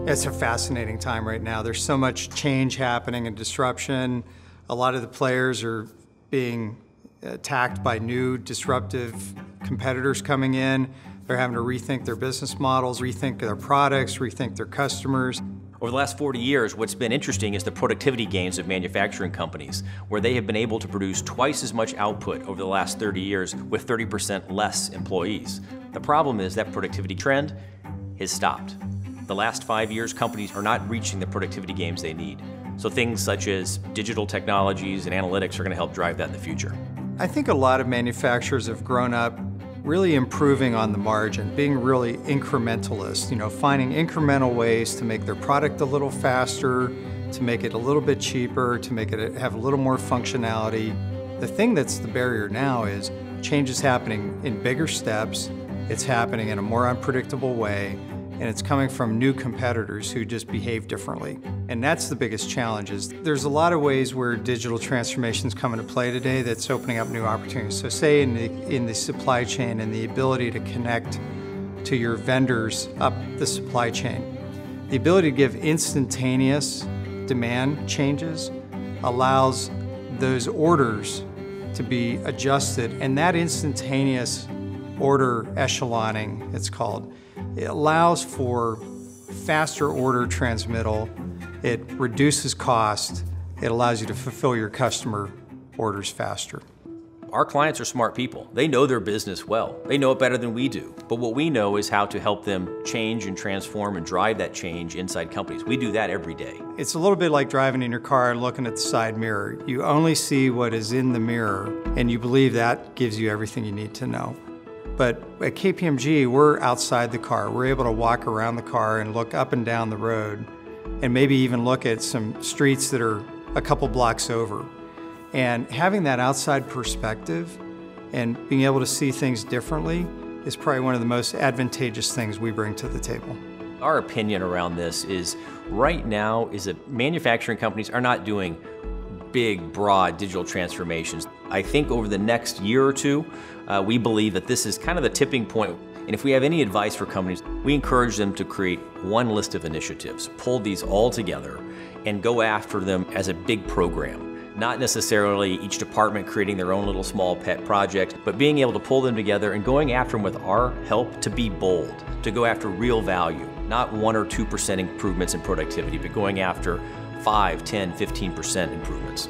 It's a fascinating time right now. There's so much change happening and disruption. A lot of the players are being attacked by new disruptive competitors coming in. They're having to rethink their business models, rethink their products, rethink their customers. Over the last 40 years, what's been interesting is the productivity gains of manufacturing companies, where they have been able to produce twice as much output over the last 30 years with 30% less employees. The problem is that productivity trend has stopped. The last 5 years, companies are not reaching the productivity gains they need. So things such as digital technologies and analytics are going to help drive that in the future. I think a lot of manufacturers have grown up really improving on the margin, being really incrementalist, finding incremental ways to make their product a little faster, to make it a little bit cheaper, to make it have a little more functionality. The thing that's the barrier now is change is happening in bigger steps, it's happening in a more unpredictable way, and it's coming from new competitors who just behave differently. And that's the biggest challenge. Is there's a lot of ways where digital transformations come into play today that's opening up new opportunities. So say in the supply chain and the ability to connect to your vendors up the supply chain. The ability to give instantaneous demand changes allows those orders to be adjusted, and that instantaneous order echeloning, it's called, it allows for faster order transmittal, it reduces cost, it allows you to fulfill your customer orders faster. Our clients are smart people. They know their business well. They know it better than we do. But what we know is how to help them change and transform and drive that change inside companies. We do that every day. It's a little bit like driving in your car and looking at the side mirror. You only see what is in the mirror, and you believe that gives you everything you need to know. But at KPMG, we're outside the car. We're able to walk around the car and look up and down the road, and maybe even look at some streets that are a couple blocks over. And having that outside perspective and being able to see things differently is probably one of the most advantageous things we bring to the table. Our opinion around this is right now is that manufacturing companies are not doing big, broad digital transformations. I think over the next year or two, we believe that this is kind of the tipping point. And if we have any advice for companies, we encourage them to create one list of initiatives, pull these all together, and go after them as a big program. Not necessarily each department creating their own little small pet project, but being able to pull them together and going after them with our help to be bold, to go after real value, not 1 or 2% improvements in productivity, but going after 5, 10, 15% improvements.